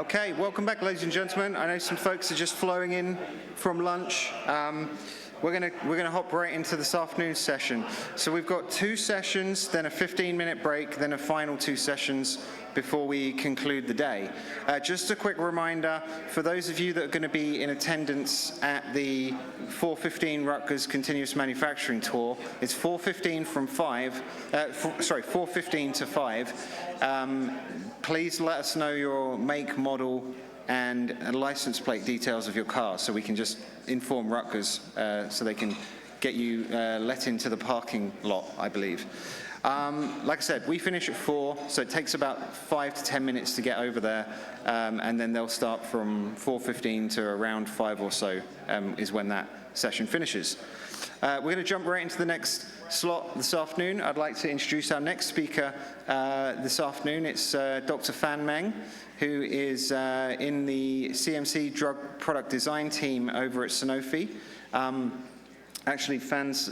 Okay, welcome back, ladies and gentlemen. I know some folks are just flowing in from lunch. We're gonna hop right into this afternoon's session. So we've got 2 sessions, then a 15-minute break, then a final 2 sessions before we conclude the day. Just a quick reminder, for those of you that are going to be in attendance at the 4:15 Rutgers Continuous Manufacturing Tour, it's 4:15 from 5, 4:15 to 5. Please let us know your make, model, and license plate details of your car so we can just inform Rutgers so they can get you let into the parking lot, I believe. Like I said, we finish at 4, so it takes about 5 to 10 minutes to get over there, and then they'll start from 4:15 to around 5 or so is when that session finishes. We're going to jump right into the next slot this afternoon. I'd like to introduce our next speaker this afternoon. It's Dr. Fan Meng, who is in the CMC drug product design team over at Sanofi. Actually,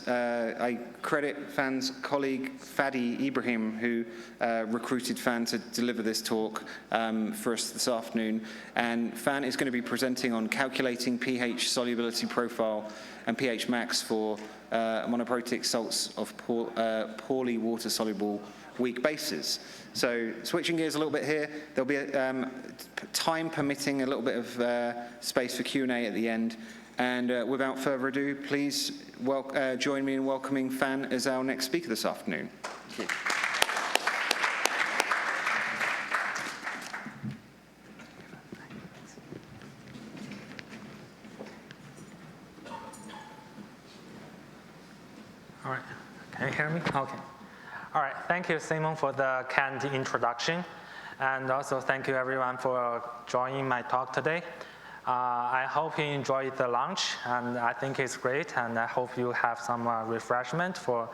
I credit Fan's colleague Fadi Ibrahim, who recruited Fan to deliver this talk for us this afternoon. And Fan is going to be presenting on calculating pH solubility profile and pHmax for monoprotic salts of poorly water-soluble weak bases. So switching gears a little bit here, there'll be, time permitting, a little bit of space for Q&A at the end. And without further ado, please join me in welcoming Fan as our next speaker this afternoon. Thank you. All right, can you hear me? Okay. All right, thank you, Simon, for the kind introduction. And also thank you, everyone, for joining my talk today. I hope you enjoyed the lunch, and I think it's great, and I hope you have some refreshment for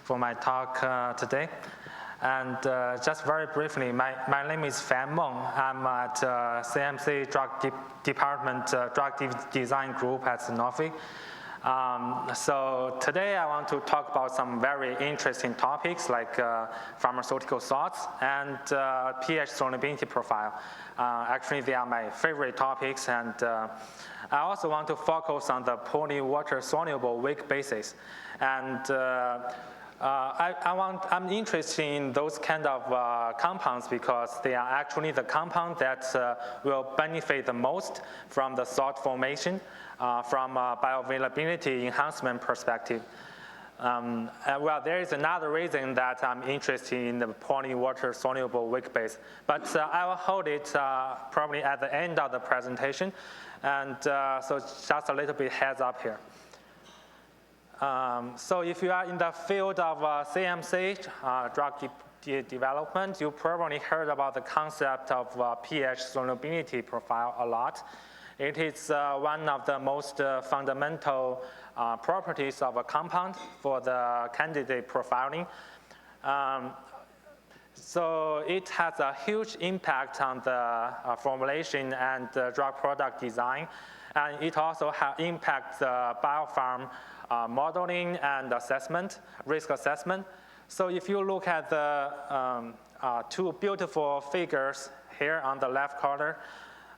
my talk today. And just very briefly, my name is Fan Meng. I'm at CMC Drug Department Drug Design Group at Sanofi. So today I want to talk about some very interesting topics like pharmaceutical salts and pH solubility profile. Actually, they are my favorite topics, and I also want to focus on the poorly water-soluble weak bases. And I'm interested in those kind of compounds because they are actually the compound that will benefit the most from the salt formation from a bioavailability enhancement perspective. Well, there is another reason that I'm interested in the poorly water-soluble weak base, but I will hold it probably at the end of the presentation, and so just a little bit heads up here. So if you are in the field of CMC, drug development, you probably heard about the concept of pH solubility profile a lot. It is one of the most fundamental properties of a compound for the candidate profiling. So it has a huge impact on the formulation and drug product design, and it also impacts the biopharm modeling and assessment, risk assessment. So if you look at the 2 beautiful figures here on the left corner,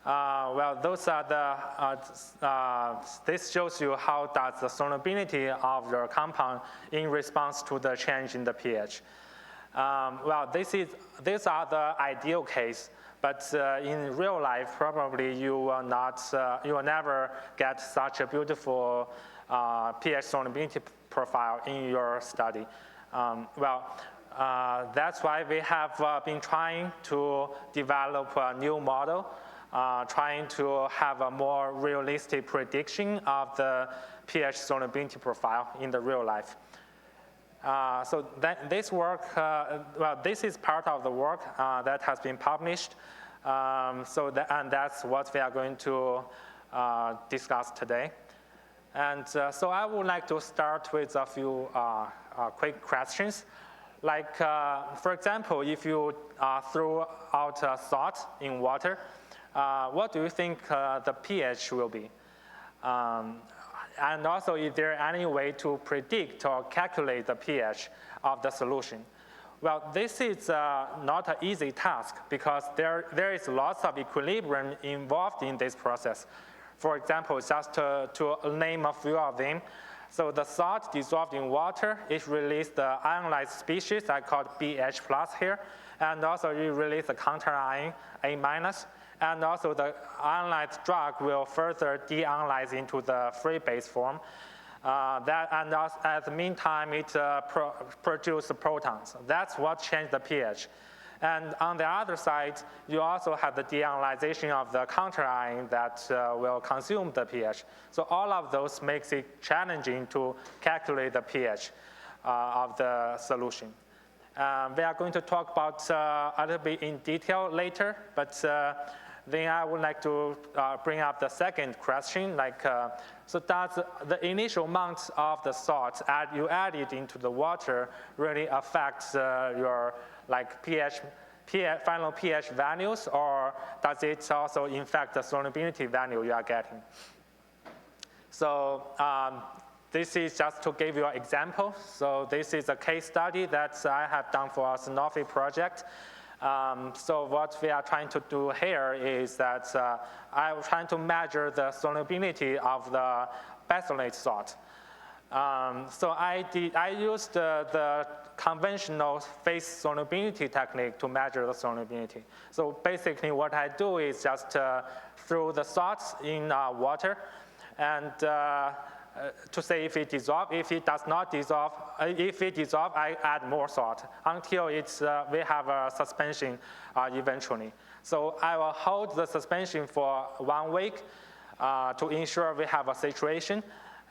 well, those are this shows you how does the solubility of your compound in response to the change in the pH. Well, these are the ideal case, but in real life, probably you will never get such a beautiful pH solubility profile in your study. That's why we have been trying to develop a new model, trying to have a more realistic prediction of the pH solubility profile in the real life. So this work, well, this is part of the work that has been published. And that's what we are going to discuss today. And so I would like to start with a few quick questions. Like, for example, if you throw out salt in water, what do you think the pH will be? And also, is there any way to predict or calculate the pH of the solution? Well, this is not an easy task because there is lots of equilibrium involved in this process. For example, just to name a few of them. So the salt dissolved in water, it released the ionized species I called BH plus here, and also it released the counter ion A minus, and also the ionized drug will further deionize into the free base form. And at the meantime, it produces protons. That's what changed the pH. And on the other side, you also have the deionization of the counter ion that will consume the pH. So all of those makes it challenging to calculate the pH of the solution. We are going to talk about a little bit in detail later, but then I would like to bring up the second question, so does the initial amount of the salt you added into the water really affect your final pH values, or does it also affect the solubility value you are getting? So this is just to give you an example. So this is a case study that I have done for a Sanofi project. So what we are trying to do here is that I'm trying to measure the solubility of the benzoate salt. So I used the conventional phase solubility technique to measure the solubility. So basically what I do is just throw the salts in water and to say if it dissolves. If it does not dissolve, if it dissolves, I add more salt until we have a suspension eventually. So I will hold the suspension for 1 week to ensure we have a saturation.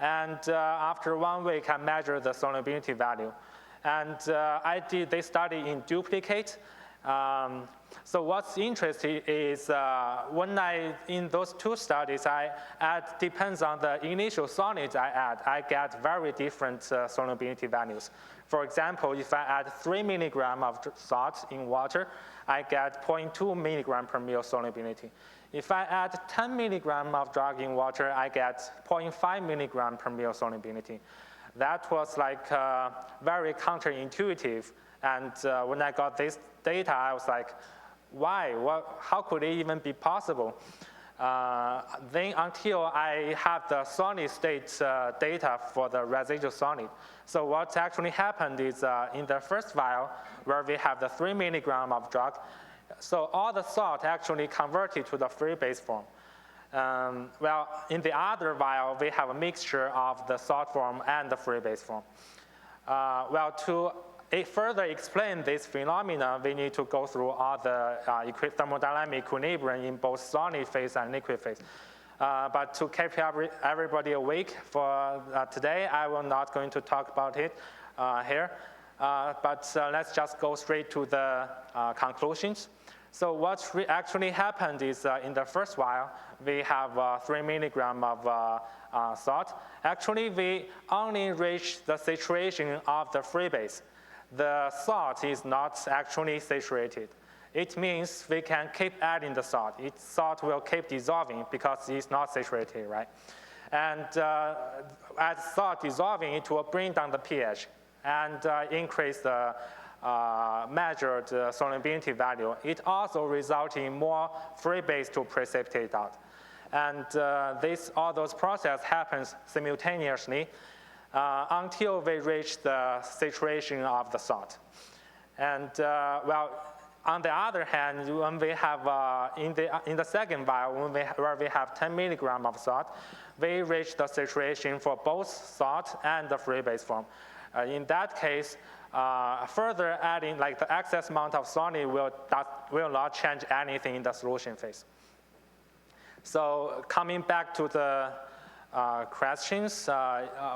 And after 1 week, I measure the solubility value. And I did this study in duplicate. So what's interesting is in those two studies, depends on the initial solids I add, I get very different solubility values. For example, if I add 3 milligrams of salt in water, I get 0.2 milligram per ml solubility. If I add 10 milligrams of drug in water, I get 0.5 milligram per ml solubility. That was very counterintuitive. And when I got this data, I was like, why? How could it even be possible? Then until I have the solid state data for the residual solid. So what actually happened is in the first vial, where we have the 3 milligram of drug, so all the salt actually converted to the free base form. Well, in the other vial, we have a mixture of the salt form and the free base form. Well, to further explain this phenomenon, we need to go through all the thermodynamic equilibrium in both solid phase and liquid phase. But to keep everybody awake for today, I will not going to talk about it here. But let's just go straight to the conclusions. So what actually happened is in the first vial, we have 3 milligram of salt. Actually, we only reached the saturation of the free base. The salt is not actually saturated. It means we can keep adding the salt. Salt will keep dissolving because it's not saturated, right? And as salt dissolving, it will bring down the pH and increase the measured solubility value. It also results in more free base to precipitate out. And all those processes happens simultaneously until we reach the saturation of the salt. And well, on the other hand, when we have in the second vial, where we have 10 milligram of salt, we reach the saturation for both salt and the free base form. In that case, further adding the excess amount of solid will not change anything in the solution phase. So coming back to the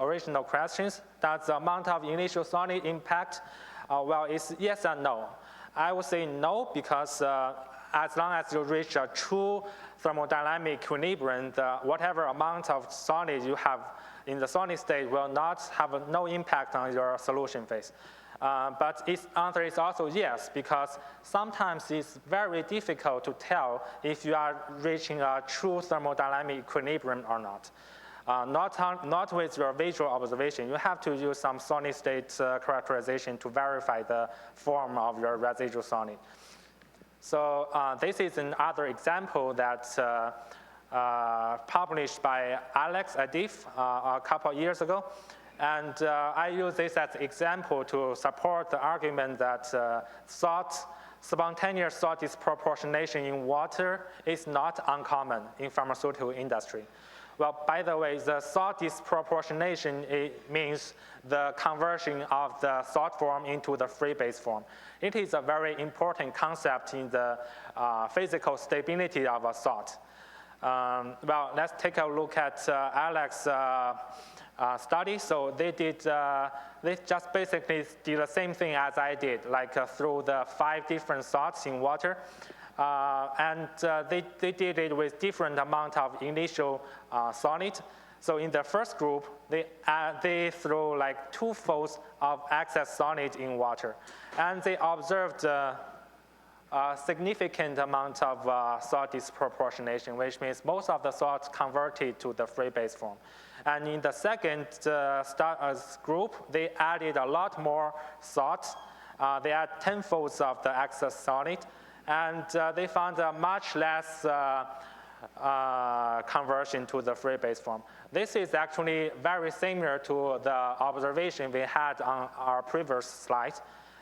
original questions, does the amount of initial solid impact? Well, it's yes and no. I would say no, because as long as you reach a true thermodynamic equilibrium, whatever amount of solid you have in the solid state will not have no impact on your solution phase. But its answer is also yes, because sometimes it's very difficult to tell if you are reaching a true thermodynamic equilibrium or not. not with your visual observation. You have to use some solid state characterization to verify the form of your residual solid. So this is another example that's published by Alex Adif a couple of years ago. And I use this as an example to support the argument that spontaneous salt disproportionation in water is not uncommon in pharmaceutical industry. Well, by the way, the salt disproportionation, it means the conversion of the salt form into the free base form. It is a very important concept in the physical stability of a salt. Well, let's take a look at Alex's study. So they just basically did the same thing as I did, like through the 5 different salts in water. And they did it with different amount of initial solid. So in the first group, they threw like 2-folds of excess solid in water. And they observed a significant amount of salt disproportionation, which means most of the salts converted to the free base form. And in the second group, they added a lot more salt. They had 10-folds of the excess solid. And they found a much less conversion to the free base form. This is actually very similar to the observation we had on our previous slide.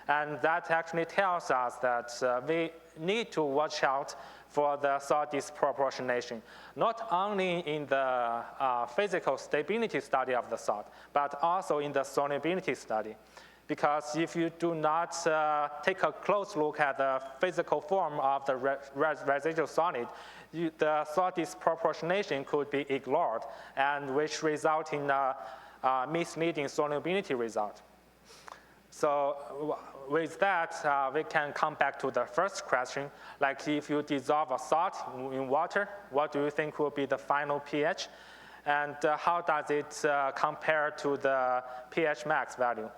And that actually tells us that we need to watch out for the salt disproportionation, not only in the physical stability study of the salt, but also in the solubility study. Because if you do not take a close look at the physical form of the residual solid, the salt disproportionation could be ignored, and which result in a misleading solubility result. So with that, we can come back to the first question, like if you dissolve a salt in water, what do you think will be the final pH? And how does it compare to the pHmax value?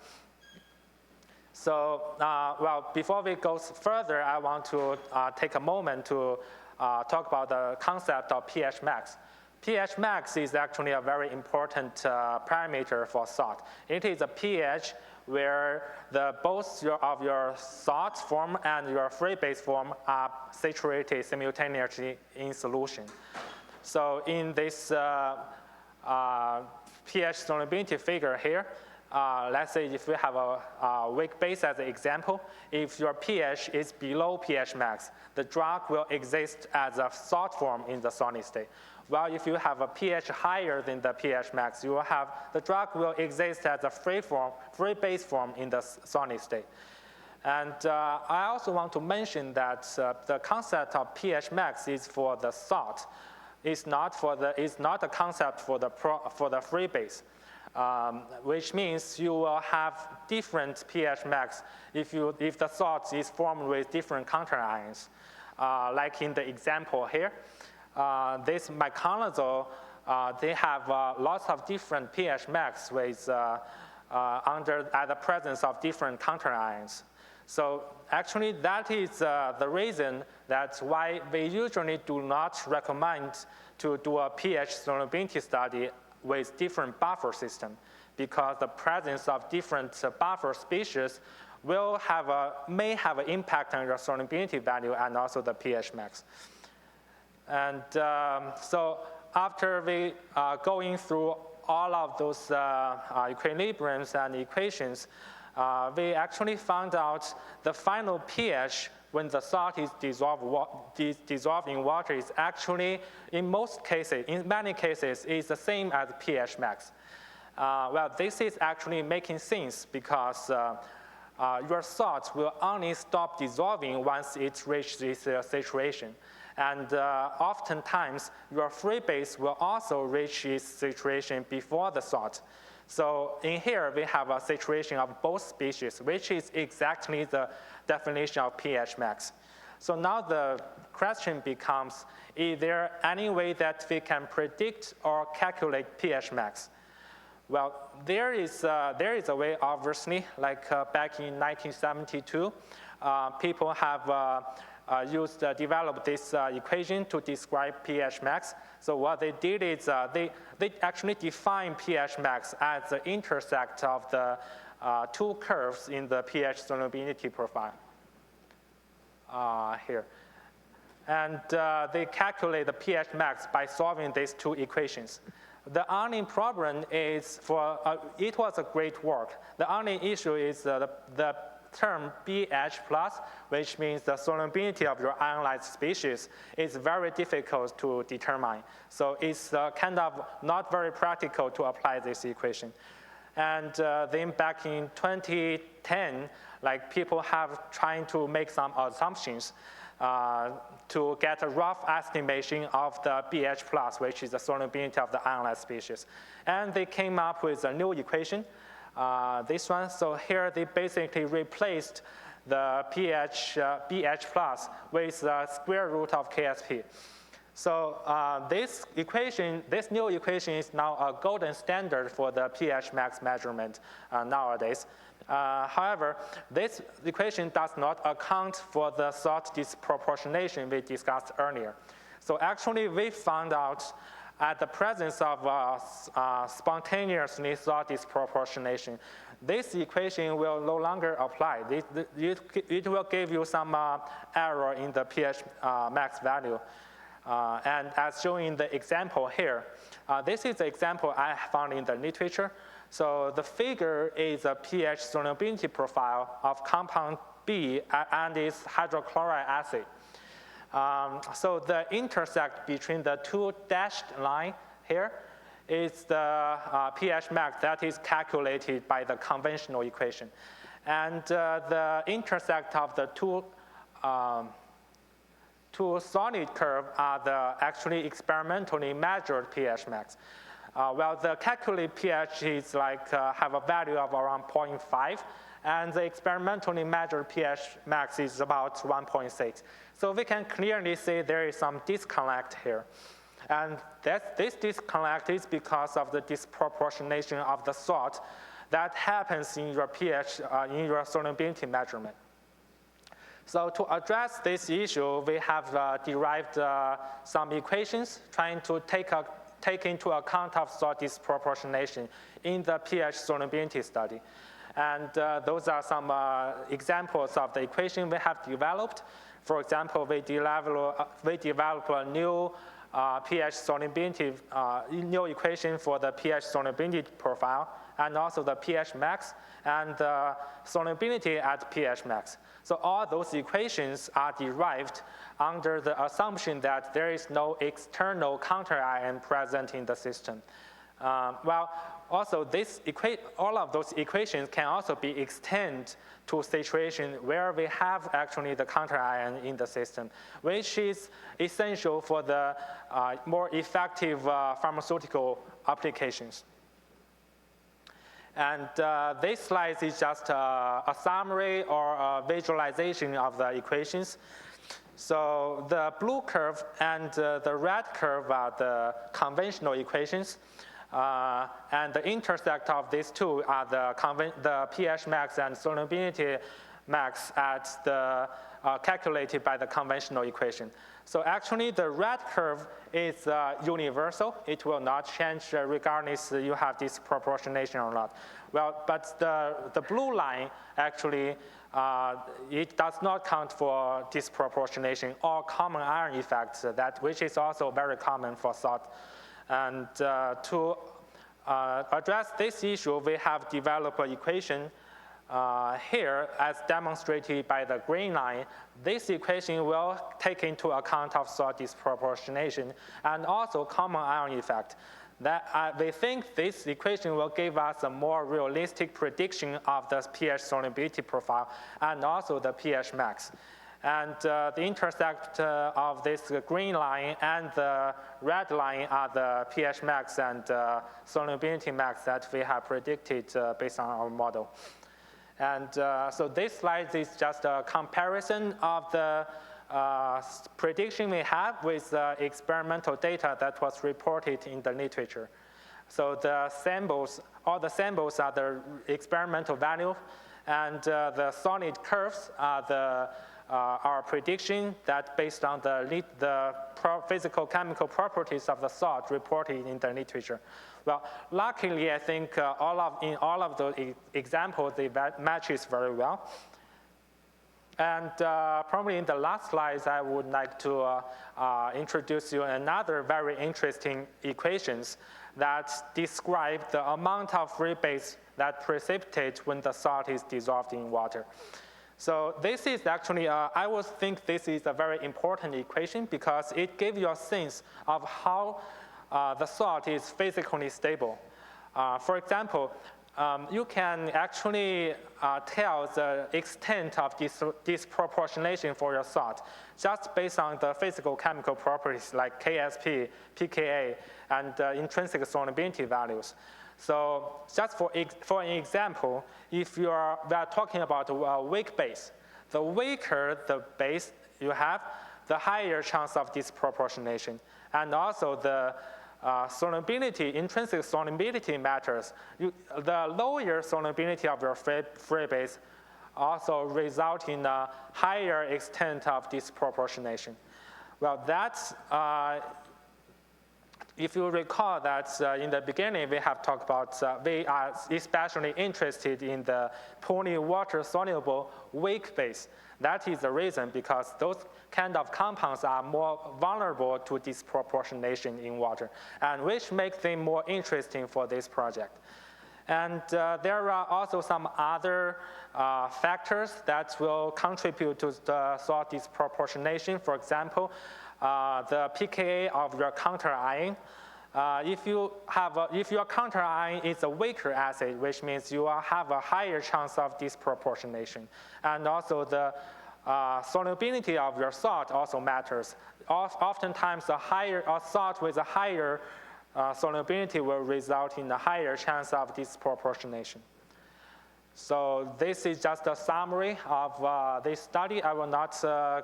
So, well, before we go further, I want to take a moment to talk about the concept of pHmax. pHmax is actually a very important parameter for salt. It is a pH where both of your salt form and your free base form are saturated simultaneously in solution. So in this pH solubility figure here, let's say if we have a weak base as an example, if your pH is below pHmax, the drug will exist as a salt form in the solid state. Well, if you have a pH higher than the pHmax, the drug will exist as a free base form in the solid state. And I also want to mention that the concept of pHmax is for the salt. It's not a concept for the free base. Which means you will have different pHmax if the salt is formed with different counterions. Like in the example here, this meconazole, they have lots of different pHmax with at the presence of different counterions. So actually that is the reason that's why we usually do not recommend to do a pH solubility study with different buffer system, because the presence of different buffer species may have an impact on your solubility value and also the pHmax. And so after we going through all of those equilibriums and equations, we actually found out the final pH when the salt is dissolved in water is actually, in many cases, is the same as pHmax. Well, this is actually making sense because your salt will only stop dissolving once it reaches this saturation. And oftentimes, your free base will also reach its saturation before the salt. So in here, we have a saturation of both species, which is exactly the definition of pHmax. So now the question becomes, is there any way that we can predict or calculate pHmax? Well, there is a way, obviously, like back in 1972, people have developed this equation to describe pHmax. So what they did is they actually defined pHmax as the intersect of the two curves in the pH solubility profile here. And they calculate the pHmax by solving these two equations. The only problem is it was a great work. The only issue is the term BH+, which means the solubility of your ionized species, is very difficult to determine. So it's kind of not very practical to apply this equation. And then back in 2010, people have trying to make some assumptions to get a rough estimation of the BH+, which is the solubility of the ionized species. And they came up with a new equation, this one. So here they basically replaced the BH+ with the square root of KSP. So this new equation is now a golden standard for the pHmax measurement nowadays. However, this equation does not account for the salt disproportionation we discussed earlier. So actually, we found out at the presence of spontaneously salt disproportionation, this equation will no longer apply. It will give you some error in the pHmax value. And as shown in the example here, this is the example I found in the literature. So the figure is a pH solubility profile of compound B and its hydrochloride acid. So the intersect between the two dashed line here is the pHmax that is calculated by the conventional equation. And the intersect of the two solid curve are the actually experimentally measured pHmax. Well, the calculated pH is have a value of around 0.5, and the experimentally measured pHmax is about 1.6. So we can clearly see there is some disconnect here. And this disconnect is because of the disproportionation of the salt that happens in your pH, in your solubility measurement. So to address this issue, we have derived some equations trying to take into account of salt disproportionation in the pH solubility study. And those are some examples of the equation we have developed. For example, we develop a new pH solubility, new equation for the pH solubility profile, and also the pHmax and the solubility at pHmax. So all those equations are derived under the assumption that there is no external counterion present in the system. Well, also all of those equations can also be extended to situations where we have actually the counterion in the system, which is essential for the more effective pharmaceutical applications. And this slide is just a summary or a visualization of the equations. So the blue curve and the red curve are the conventional equations. And the intersect of these two are the pHmax and solubility max at the calculated by the conventional equation. So actually, the red curve is universal. It will not change regardless you have disproportionation or not. Well, but the blue line actually, it does not count for disproportionation or common iron effects, which is also very common for salt. And to address this issue, we have developed an equation here as demonstrated by the green line. This equation will take into account of salt disproportionation and also common iron effect. We think this equation will give us a more realistic prediction of the pH solubility profile and also the pHmax. And the intersect of this green line and the red line are the pHmax and solubility max that we have predicted based on our model. And so this slide is just a comparison of the prediction we have with experimental data that was reported in the literature. So the samples, all the samples are the experimental value, and the solid curves are the our prediction that based on the physical chemical properties of the salt reported in the literature. Well, luckily, I think in all of the examples, they matches very well. And probably in the last slides, I would like to introduce you another very interesting equations that describe the amount of free base that precipitates when the salt is dissolved in water. So this is actually, I would think this is a very important equation because it gives you a sense of how the salt is physically stable. For example, you can actually tell the extent of disproportionation for your salt just based on the physical chemical properties like KSP, pKa, and intrinsic solubility values. So just for an example, if we are talking about a weak base, the weaker the base you have, the higher chance of disproportionation. And also the solubility, intrinsic solubility matters. The lower solubility of your free base also result in a higher extent of disproportionation. Well, that's, if you recall that in the beginning we have talked about, we are especially interested in the poorly water-soluble weak base. That is the reason because those kind of compounds are more vulnerable to disproportionation in water, and which makes them more interesting for this project. And there are also some other factors that will contribute to the salt disproportionation. For example, the pKa of your counter-ion. If your counter-ion is a weaker acid, which means you will have a higher chance of disproportionation. And also the solubility of your salt also matters. Oftentimes, a salt with a higher solubility will result in a higher chance of disproportionation. So this is just a summary of this study. I will not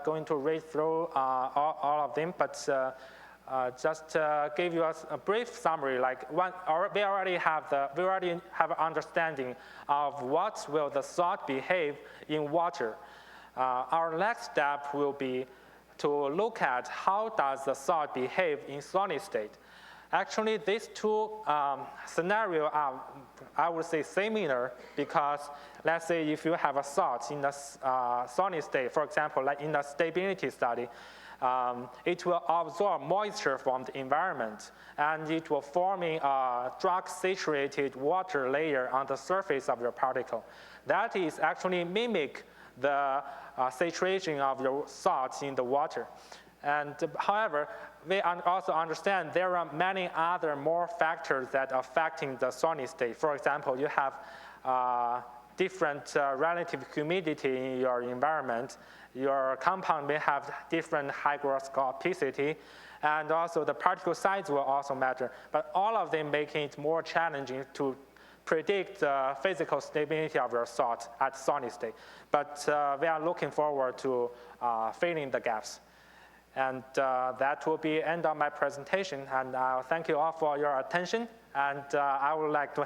go into read through all of them, but just give you a brief summary. Like we already have an understanding of what will the salt behave in water. Our next step will be to look at how does the salt behave in solid state. Actually, these two scenarios are, I would say, similar because let's say if you have a salt in the solid state, for example, like in the stability study, it will absorb moisture from the environment and it will form a drug-saturated water layer on the surface of your particle. That is actually mimic the saturation of your salts in the water. And however, we also understand there are many other more factors that are affecting the solid state. For example, you have different relative humidity in your environment. Your compound may have different hygroscopicity, and also the particle size will also matter. But all of them making it more challenging to predict the physical stability of your salt at solid state. But we are looking forward to filling the gaps. And that will be the end of my presentation. And thank you all for your attention. And I would like to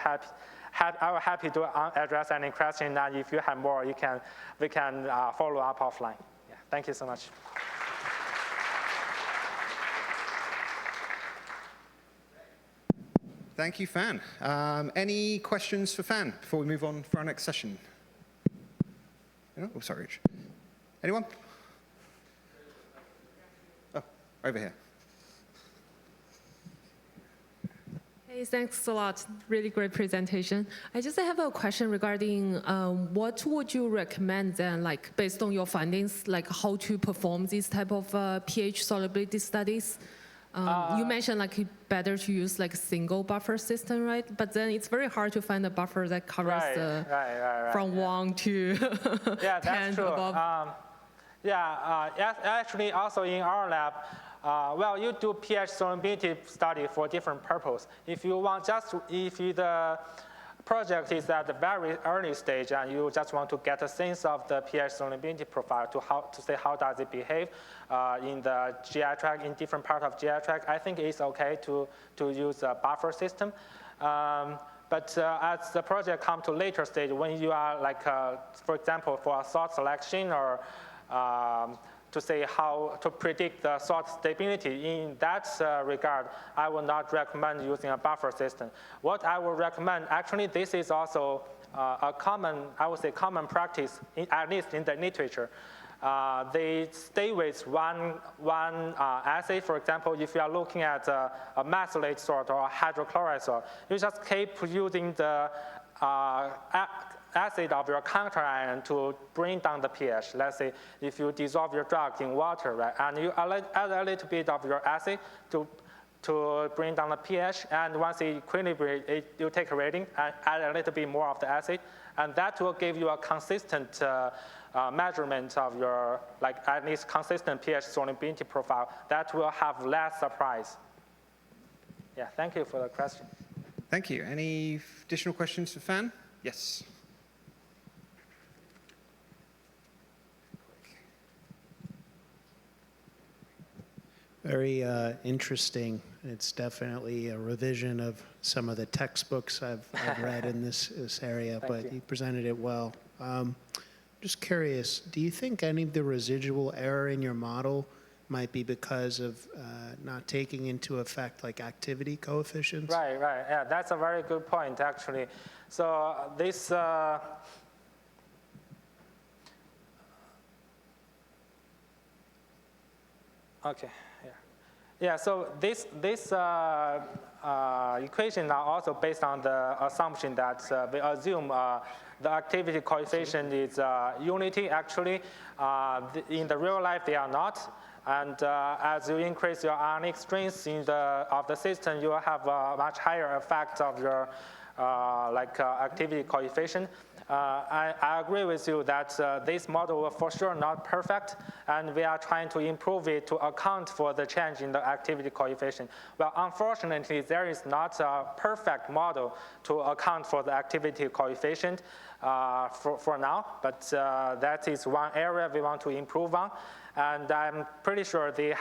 happy to address any question. And if you have more, we can follow up offline. Yeah, thank you so much. Thank you, Fan. Any questions for Fan before we move on for our next session? Oh, sorry, Rich. Anyone? Oh, over here. Hey, thanks a lot. Really great presentation. I just have a question regarding what would you recommend then, like based on your findings, like how to perform these type of pH solubility studies? You mentioned like it's better to use like a single buffer system, right? But then it's very hard to find a buffer that covers from 1 to 10 that's true. above. Actually, also in our lab, well, you do pH solubility study for different purpose. If you want if the project is at the very early stage and you just want to get a sense of the pH solubility profile to say how does it behave in the GI tract, in different part of GI tract, I think it's okay to use a buffer system. But as the project comes to later stage, when you are like, for example, for a salt selection or to say how to predict the salt stability. In that regard, I would not recommend using a buffer system. What I would recommend, actually, this is also a common, I would say, common practice, at least in the literature. They stay with one acid. For example, if you are looking at a mesylate salt or a hydrochloride salt, you just keep using the acid of your counterion to bring down the pH. Let's say if you dissolve your drug in water, right, and you add a little bit of your acid to bring down the pH, and once it equilibrates, you take a reading and add a little bit more of the acid, and that will give you a consistent measurement of your, like at least consistent pH solubility profile. That will have less surprise. Yeah, thank you for the question. Thank you. Any additional questions for Fan? Yes. Very interesting. It's definitely a revision of some of the textbooks I've read in this area, but you presented it well. Just curious, do you think any of the residual error in your model might be because of not taking into effect like activity coefficients? Right. Yeah, that's a very good point, actually. So this, okay. Yeah, so this equation are also based on the assumption that we assume the activity coefficient is unity. Actually, in the real life, they are not. And as you increase your ionic strength of the system, you will have a much higher effect of your activity coefficient. I agree with you that this model was for sure not perfect, and we are trying to improve it to account for the change in the activity coefficient. Well, unfortunately, there is not a perfect model to account for the activity coefficient for now, but that is one area we want to improve on. And I'm pretty sure they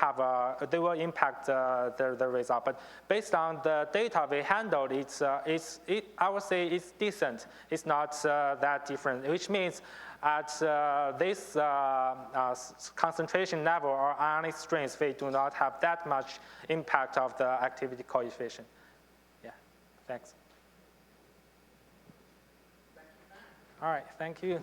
will impact the result. But based on the data we handled, I would say it's decent. It's not that different, which means at this concentration level or ionic strength, we do not have that much impact of the activity coefficient. Yeah, thanks. All right, thank you.